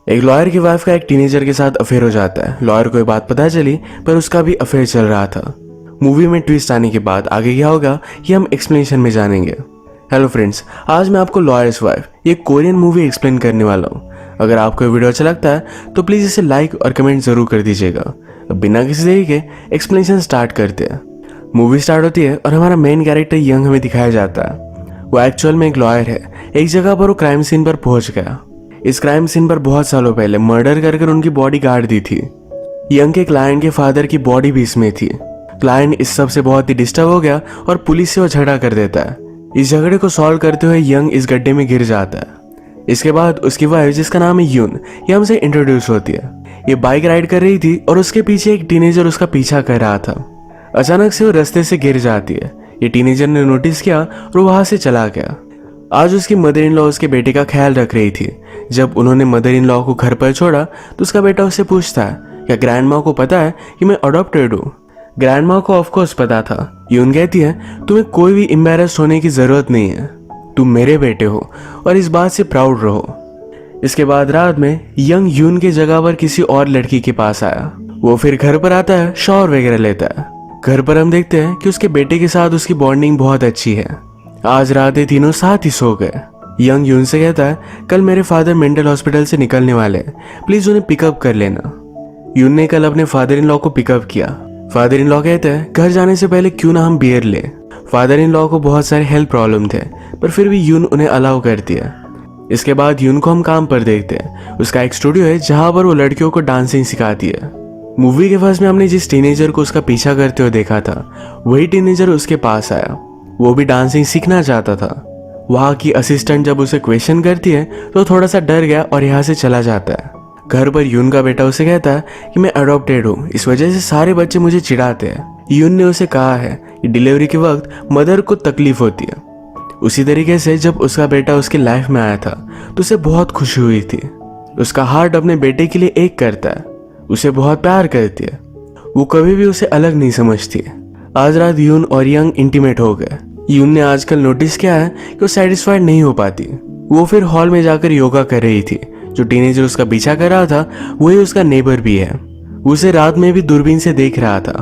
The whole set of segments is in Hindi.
एक लॉयर की वाइफ का एक टीनेजर के साथ अफेयर हो जाता है। लॉयर को ये बात पता चली पर उसका भी अफेयर चल रहा था। मूवी में ट्विस्ट आने के बाद आगे क्या होगा ये हम एक्सप्लेनेशन में जानेंगे। हेलो फ्रेंड्स, आज मैं आपको लॉयर्स वाइफ ये कोरियन मूवी एक्सप्लेन करने वाला हूँ। अगर आपको वीडियो अच्छा लगता है तो प्लीज़ इसे लाइक और कमेंट ज़रूर कर दीजिएगा। अब बिना किसी देरी के एक्सप्लेनेशन स्टार्ट करते हैं। मूवी स्टार्ट होती है और हमारा मेन कैरेक्टर यंग हमें दिखाया जाता है। वो एक्चुअल में एक लॉयर है। एक जगह पर वो क्राइम सीन पर पहुंच गया। इस क्राइम सीन पर बहुत सालों पहले मर्डर कर उनकी बॉडी गाड़ दी थी। यंग के क्लाइंट के फादर की बॉडी भी इसमें थी। क्लाइंट इस सब से बहुत ही डिस्टर्ब हो गया और पुलिस से वो झगड़ा कर देता है। इस झगड़े को सॉल्व करते हुए यंग इस गड्ढे में गिर जाता है। इसके बाद उसकी वाइफ जिसका नाम है यून, ये हमसे इंट्रोड्यूस होती है। ये बाइक राइड कर रही थी और उसके पीछे एक टीनेजर उसका पीछा कर रहा था। अचानक से वो रास्ते से गिर जाती है। ये टीनेजर ने नोटिस किया और वहां से चला गया। आज उसकी मदर इन लॉ उसके बेटे का ख्याल रख रही थी। जब उन्होंने मदर इन लॉ को घर पर छोड़ा तो उसका बेटा उससे पूछता है, क्या ग्रैंड माँ को पता है कि मैं अडॉप्टेड हूँ? ग्रैंड माँ को ऑफकोर्स पता था। यून कहती है, तुम्हें कोई भी एम्बैरेस होने की जरूरत नहीं है। तुम मेरे बेटे हो और इस बात से प्राउड रहो। इसके बाद रात में यंग यून के जगह पर किसी और लड़की के पास आया। वो फिर घर पर आता है, शॉवर वगैरह लेता है। घर पर हम देखते हैं कि उसके बेटे के साथ उसकी बॉन्डिंग बहुत अच्छी है। आज रात ये तीनों साथ ही सो गए। यंग यून से कहता है, कल मेरे फादर मेंटल हॉस्पिटल से निकलने वाले हैं, प्लीज उन्हें पिकअप कर लेना। यून ने कल अपने फादर इन लॉ को पिकअप किया। फादर इन लॉ कहते हैं, घर जाने से पहले क्यों ना हम बियर ले। फादर इन लॉ को बहुत सारे हेल्थ प्रॉब्लम थे पर फिर भी यून उन्हें अलाउ करती है। इसके बाद यून को हम काम पर देखते हैं। उसका एक स्टूडियो है जहां पर वो लड़कियों को डांसिंग सिखाती है। मूवी के फर्स्ट में हमने जिस टीनेजर को उसका पीछा करते हुए देखा था वही टीनेजर उसके पास आया। वो भी डांसिंग सीखना चाहता था। वहाँ की असिस्टेंट जब उसे क्वेश्चन करती है तो थोड़ा सा डर गया और यहाँ से चला जाता है। घर पर यून का बेटा उसे कहता है कि मैं अडॉप्टेड हूँ, इस वजह से सारे बच्चे मुझे चिढ़ाते हैं। यून ने उसे कहा है कि डिलीवरी के वक्त मदर को तकलीफ होती है। उसी तरीके से जब उसका बेटा उसकी लाइफ में आया था तो उसे बहुत खुशी हुई थी। उसका हार्ट अपने बेटे के लिए एक करता है, उसे बहुत प्यार करती है। वो कभी भी उसे अलग नहीं समझती। आज रात यून और यंग इंटीमेट हो गए। यून ने आजकल नोटिस किया है कि वो सेटिस्फाइड नहीं हो पाती। वो फिर हॉल में जाकर योगा कर रही थी। जो टीनेजर उसका पीछा कर रहा था वही उसका नेबर भी है। उसे रात में भी दूरबीन से देख रहा था।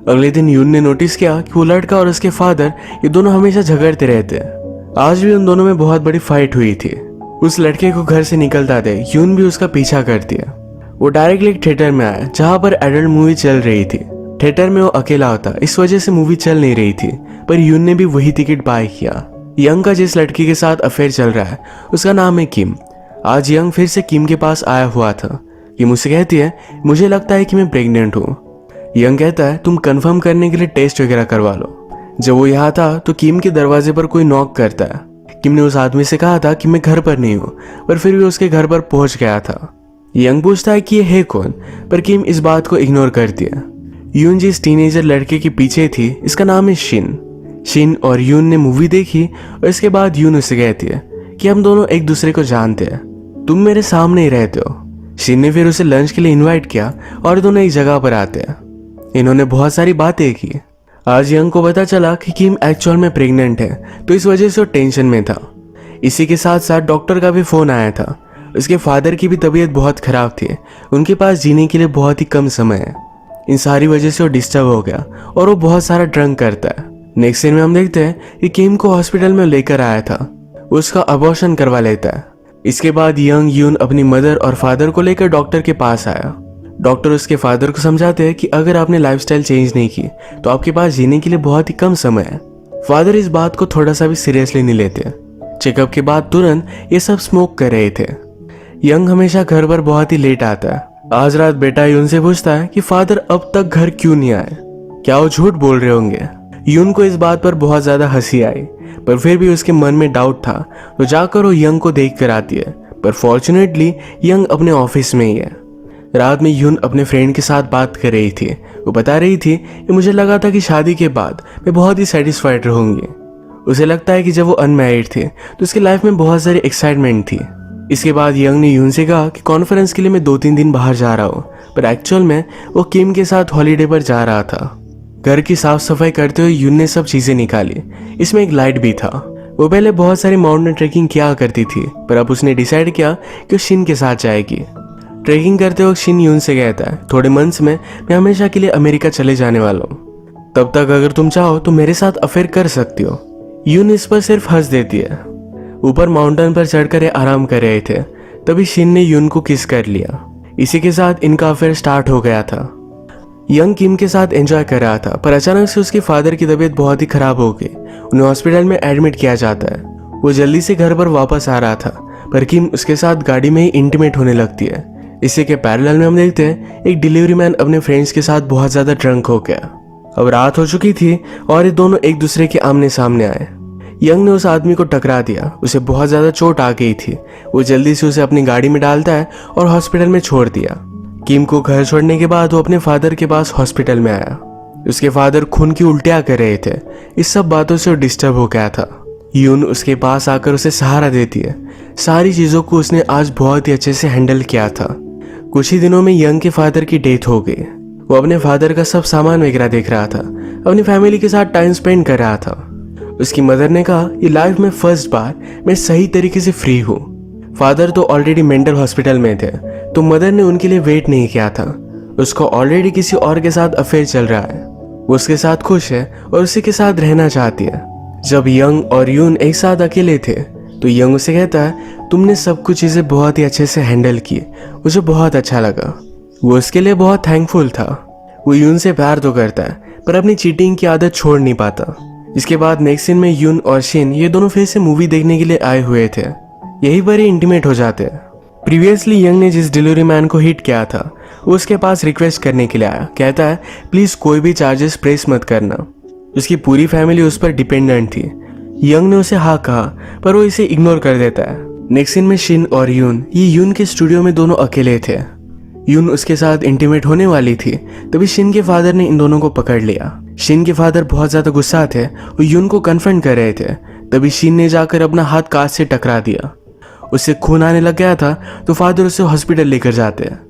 अगले दिन यून ने नोटिस किया कि वो लड़का और उसके फादर ये दोनों हमेशा झगड़ते रहते हैं। आज भी उन दोनों में बहुत बड़ी फाइट हुई थी। उस लड़के को घर से निकलता देख यून भी उसका पीछा करती है। वो डायरेक्टली एक थिएटर में आया जहाँ पर एडल्ट मूवी चल रही थी। थिएटर में वो अकेला होता, इस वजह से मूवी चल नहीं रही थी पर यून ने भी वही टिकट बाय किया। यंग का जिस लड़की के साथ अफेयर चल रहा है उसका नाम है किम। आज यंग फिर से किम के पास आया हुआ था। किम उसे कहती है, मुझे लगता है कि मैं प्रेग्नेंट हूँ। यंग कहता है, तुम कंफर्म करने के लिए टेस्ट वगैरह करवा लो। जब वो यहाँ था तो किम के दरवाजे पर कोई नॉक करता है। किम ने उस आदमी से कहा था कि मैं घर पर नहीं हूँ पर फिर भी उसके घर पर पहुंच गया था। यंग पूछता है कि ये है कौन, पर किम इस बात को इग्नोर करती है। यून जिस टीनेजर लड़के के पीछे थी इसका नाम है शिन और यून ने मूवी देखी और इसके बाद यून उसे कहती है कि हम दोनों एक दूसरे को जानते हैं, तुम मेरे सामने ही रहते हो। शिन ने फिर उसे लंच के लिए इनवाइट किया और दोनों एक जगह पर आते हैं। इन्होंने बहुत सारी बातें की। आज यंग को पता चला कि किम एक्चुअल में प्रेग्नेंट है तो इस वजह से वो टेंशन में था। इसी के साथ साथ डॉक्टर का भी फोन आया था। उसके फादर की भी तबीयत बहुत खराब थी। उनके पास जीने के लिए बहुत ही कम समय है। इन सारी वजह से वो डिस्टर्ब हो गया और वो बहुत सारा ड्रंक करता है। नेक्स्ट सीन में हम देखते हैं कि किम को हॉस्पिटल में लेकर आया था। वो उसका अबॉर्शन करवा लेता है। इसके बाद यंग यून अपनी मदर और फादर को लेकर डॉक्टर के पास आया। डॉक्टर उसके फादर को समझाते हैं कि अगर आपने लाइफस्टाइल चेंज नहीं की तो आपके पास जीने के लिए बहुत ही कम समय है। फादर इस बात को थोड़ा सा भी सीरियसली नहीं लेते। चेकअप के बाद तुरंत ये सब स्मोक कर रहे थे। यंग हमेशा घर पर बहुत ही लेट आता है। आज रात बेटा यून से पूछता है कि फादर अब तक घर क्यों नहीं आए, क्या वो झूठ बोल रहे होंगे। यून को इस बात पर बहुत ज्यादा हंसी आई पर फिर भी उसके मन में डाउट था तो जाकर वो यंग को देख कर आती है। पर फॉर्चुनेटली यंग अपने ऑफिस में ही है। रात में यून अपने फ्रेंड के साथ बात कर रही थी। वो बता रही थी कि मुझे लगा था कि शादी के बाद मैं बहुत ही सेटिस्फाइड रहूंगी। उसे लगता है कि जब वो अनमैरिड थे तो उसकी लाइफ में बहुत सारी एक्साइटमेंट थी। इसके बाद यंग ने यून से कहा कि कॉन्फ्रेंस के लिए मैं 2-3 दिन बाहर जा रहा हूँ पर एक्चुअल में वो किम के साथ हॉलीडे पर जा रहा था। घर की साफ सफाई करते हुए यून ने सब चीजें निकाली। इसमें एक लाइट भी था। वो पहले बहुत सारी माउंटेन ट्रेकिंग किया करती थी पर अब उसने डिसाइड किया कि वो शिन के साथ जाएगी। ट्रैकिंग करते वक्त शिन यून से कहता है, थोड़े मंथ्स में मैं हमेशा के लिए अमेरिका चले जाने वाला हूँ, तब तक अगर तुम चाहो तो मेरे साथ अफेयर कर सकती हो। यून इस पर सिर्फ हंस देती है। ऊपर माउंटेन पर चढ़कर ये आराम कर रहे थे, तभी शिन ने यून को किस कर लिया। इसी के साथ इनका अफेयर स्टार्ट हो गया था। यंग किम के साथ एंजॉय कर रहा था, पर अचानक से उसके फादर की तबीयत बहुत ही खराब हो गई। उन्हें हॉस्पिटल में एडमिट किया जाता है। वो जल्दी से घर पर वापस आ रहा था, पर किम उसके साथ गाड़ी में ही इंटीमेट होने लगती है। इसी के पैरेलल में हम देखते हैं एक डिलीवरी मैन अपने फ्रेंड्स के साथ बहुत ज्यादा ड्रंक हो गया। अब रात हो चुकी थी और ये दोनों एक दूसरे के आमने सामने आए। यंग ने उस आदमी को टकरा दिया, उसे बहुत ज्यादा चोट आ गई थी। वो जल्दी से उसे अपनी गाड़ी में डालता है और हॉस्पिटल में छोड़ दिया। किम को घर छोड़ने के बाद वो अपने फादर के पास हॉस्पिटल में आया। उसके फादर खून की उल्टियां कर रहे थे। इस सब बातों से वो डिस्टर्ब हो गया था। यून उसके पास आकर उसे सहारा देती है। सारी चीजों को उसने आज बहुत ही अच्छे से हैंडल किया था। कुछ ही दिनों में यंग के फादर की डेथ हो गई। वो अपने फादर का सब सामान वगैरह देख रहा था, अपनी फैमिली के साथ टाइम स्पेंड कर रहा था। उसकी मदर ने कहा, ये लाइफ में फर्स्ट बार मैं सही तरीके से फ्री हूँ। फादर तो ऑलरेडी मेंटल हॉस्पिटल में थे, तो मदर ने उनके लिए वेट नहीं किया था। उसको ऑलरेडी किसी और के साथ अफेयर चल रहा है। वो उसके साथ खुश है और उसी के साथ रहना चाहती है। जब यंग और यून एक साथ अकेले थे तो यंग उसे कहता है, तुमने सब कुछ चीजें बहुत ही अच्छे से हैंडल की, मुझे बहुत अच्छा लगा। वो उसके लिए बहुत थैंकफुल था। वो यून से प्यार तो करता है, पर अपनी चीटिंग की आदत छोड़ नहीं पाता। इसके बाद नेक्स्ट सीन में यून और शिन ये दोनों फिर से मूवी देखने के लिए आए हुए थे। यही पर ही इंटीमेट हो जाते हैं। प्रीवियसली यंग ने जिस डिलीवरी मैन को हिट किया था वो उसके पास रिक्वेस्ट करने के लिए आया। कहता है, प्लीज कोई भी चार्जेस प्रेस मत करना। उसकी पूरी फैमिली उस पर डिपेंडेंट थी। यंग ने उसे हाँ कहा, पर वो इसे इग्नोर कर देता है। नेक्स्ट सीन में शिन और यून ये यून के स्टूडियो में दोनों अकेले थे। यून उसके साथ इंटीमेट होने वाली थी, तभी शिन के फादर ने इन दोनों को पकड़ लिया। शिन के फादर बहुत ज्यादा गुस्सा थे, वो यून को कन्फ्रंट कर रहे थे। तभी शिन ने जाकर अपना हाथ कांच से टकरा दिया। उससे खून आने लग गया था, तो फादर उसे हॉस्पिटल लेकर जाते हैं।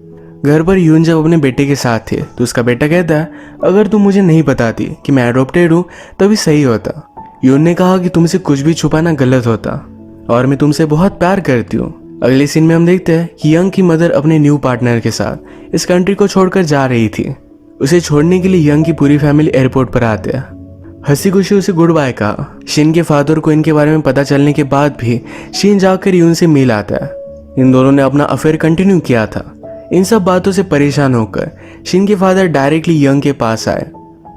घर पर यून जब अपने बेटे के साथ थे तो उसका बेटा कहता है, अगर तुम मुझे नहीं बताती कि मैं एडॉप्टेड हूँ तभी सही होता। यून ने कहा कि तुमसे कुछ भी छुपाना गलत होता और मैं तुमसे बहुत प्यार करती हूँ। अगले सीन में हम देखते हैं कि यंग की मदर अपने न्यू पार्टनर के साथ इस कंट्री को छोड़कर जा रही थी। उसे छोड़ने के लिए यंग की पूरी फैमिली एयरपोर्ट पर आते हैं। हंसी खुशी उसे गुड बाय कहा। शिन के फादर को इनके बारे में पता चलने के बाद भी शिन जाकर यून से मिल आता है। इन दोनों ने अपना अफेयर कंटिन्यू किया था। इन सब बातों से परेशान होकर शिन के फादर डायरेक्टली यंग के पास आए,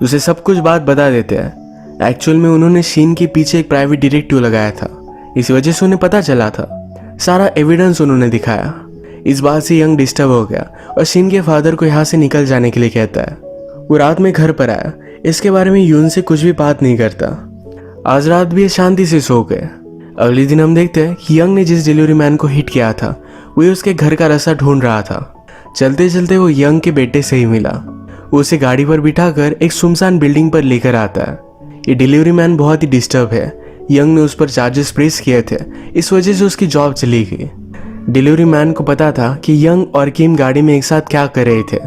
उसे सब कुछ बात बता देते हैं। एक्चुअल में उन्होंने शिन के पीछे एक प्राइवेट डिटेक्टिव लगाया था, इस वजह से उन्हें पता चला था। सारा एविडेंस उन्होंने दिखाया। इस बात से यंग डिस्टर्ब हो गया और शिन के फादर को यहाँ से निकल जाने के लिए कहता है। वो रात में घर पर आया, इसके बारे में यून से कुछ भी बात नहीं करता। आज रात भी शांति से सो गए। अगले दिन हम देखते हैं कि यंग ने जिस डिलीवरी मैन को हिट किया था वो उसके घर का रास्ता ढूंढ रहा था। चलते चलते वो यंग के बेटे से ही मिला। वो उसे गाड़ी पर बिठाकर एक सुनसान बिल्डिंग पर लेकर आता है। ये डिलीवरी मैन बहुत ही डिस्टर्ब है। यंग ने उस पर चार्जेस प्रेस किए थे, इस वजह से उसकी जॉब चली गई। डिलीवरी मैन को पता था कि यंग और किम गाड़ी में एक साथ क्या कर रहे थे।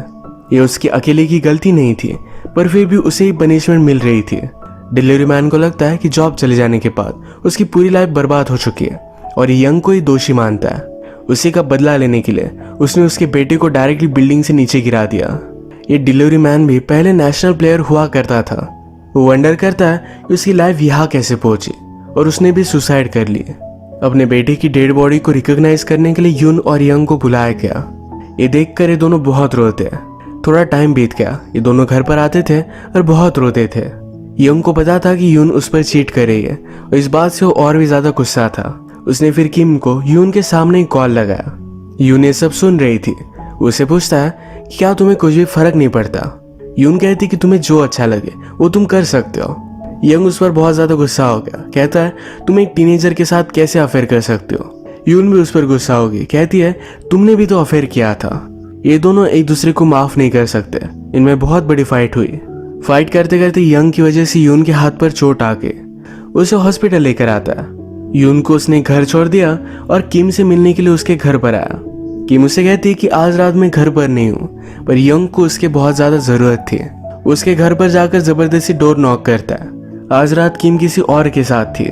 ये उसकी अकेले की गलती नहीं थी, पर फिर भी उसे ही पनिशमेंट मिल रही थी। डिलीवरी मैन को लगता है कि जॉब चले जाने के बाद उसकी पूरी लाइफ बर्बाद हो चुकी है और यंग को ही दोषी मानता है। उसी का बदला लेने के लिए उसने उसके बेटे को डायरेक्टली बिल्डिंग से नीचे गिरा दिया। ये डिलीवरी मैन भी पहले नेशनल प्लेयर हुआ करता था। वो वंडर करता है कि उसकी लाइफ यहाँ कैसे पहुंची और उसने भी सुसाइड कर ली। अपने बेटे की डेड बॉडी को रिकॉग्नाइज करने के लिए यून और यंग को बुलाया गया। ये देखकर ये दोनों बहुत रोते हैं। थोड़ा टाइम बीत गया, ये दोनों घर पर आते थे और बहुत रोते थे। यंग को पता था कि यून उस पर चीट कर रही है और इस बात से वो और भी ज्यादा गुस्सा था। उसने फिर किम को यून के सामने ही कॉल लगाया। यून ये सब सुन रही थी। उससे पूछता है कि क्या तुम्हें कुछ भी फर्क नहीं पड़ता। यून कहती कि तुम्हें जो अच्छा लगे वो तुम कर सकते हो। यंग उस पर बहुत ज्यादा गुस्सा हो गया। कहता है तुम एक टीनेजर के साथ कैसे अफेयर कर सकते हो। यून भी उस पर गुस्सा होगी। कहती है तुमने भी तो अफेयर किया था। ये दोनों एक दूसरे को माफ नहीं कर सकते। इनमें बहुत बड़ी फाइट हुई। फाइट करते करते यंग की वजह से यून के हाथ पर चोट आ गई। उसे हॉस्पिटल लेकर आता है। यून को उसने घर छोड़ दिया और किम से मिलने के लिए उसके घर पर आया। किम उसे कहती है कि आज रात मैं घर पर नहीं हूँ, पर यंग को उसके बहुत ज्यादा जरूरत थी। उसके घर पर जाकर जबरदस्ती डोर नॉक करता है। आज रात किम किसी और के साथ थी।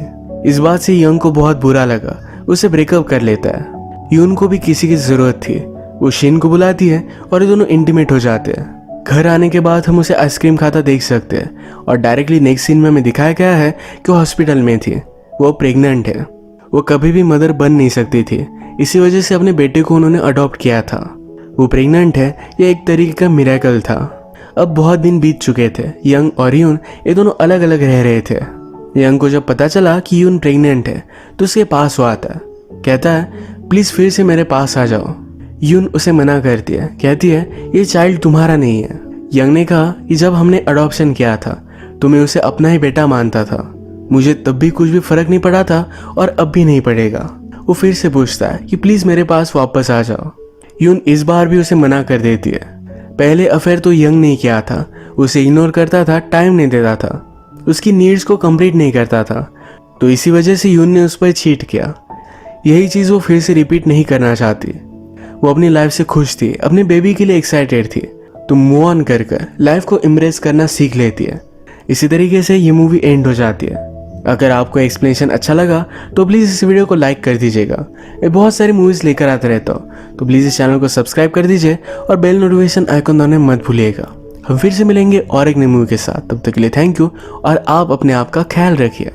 इस बात से यंग को बहुत बुरा लगा। उसे ब्रेकअप कर लेता है। यून को भी किसी की जरूरत थी। वो शिन को बुलाती है और ये दोनों इंटीमेट हो जाते हैं। घर आने के बाद हम उसे आइसक्रीम खाता देख सकते हैं और डायरेक्टली नेक्स्ट सीन में हमें दिखाया गया है कि वो हॉस्पिटल में थी। वो प्रेग्नेंट है। वो कभी भी मदर बन नहीं सकती थी, इसी वजह से अपने बेटे को उन्होंने अडॉप्ट किया था। वो प्रेग्नेंट है, ये एक तरीके का मिरेकल था। अब बहुत दिन बीत चुके थे। यंग और यून ये दोनों अलग अलग रह रहे थे। यंग को जब पता चला कि यून प्रेग्नेंट है तो उसके पास वो आता है, कहता है प्लीज़ फिर से मेरे पास आ जाओ। यून उसे मना करती है, कहती है ये चाइल्ड तुम्हारा नहीं है। यंग ने कहा कि जब हमने अडॉप्शन किया था तो मैं उसे अपना ही बेटा मानता था, मुझे तब भी कुछ भी फर्क नहीं पड़ा था और अब भी नहीं पड़ेगा। वो फिर से पूछता है कि प्लीज़ मेरे पास वापस आ जाओ। यून इस बार भी उसे मना कर देती है। पहले अफेयर तो यंग नहीं किया था, उसे इग्नोर करता था, टाइम नहीं देता था, उसकी नीड्स को कंप्लीट नहीं करता था, तो इसी वजह से यून ने उस पर चीट किया। यही चीज़ वो फिर से रिपीट नहीं करना चाहती। वो अपनी लाइफ से खुश थी, अपने बेबी के लिए एक्साइटेड थी, तो मूव ऑन कर लाइफ को इम्प्रेस करना सीख लेती है। इसी तरीके से ये मूवी एंड हो जाती है। अगर आपको एक्सप्लेनेशन अच्छा लगा तो प्लीज़ इस वीडियो को लाइक कर दीजिएगा। मैं बहुत सारी मूवीज़ लेकर आता रहता हूँ, तो प्लीज़ इस चैनल को सब्सक्राइब कर दीजिए और बेल नोटिफिकेशन आइकन दबाना मत भूलिएगा। हम फिर से मिलेंगे और एक नई मूवी के साथ। तब तक के लिए थैंक यू और आप अपने आप का ख्याल रखिए।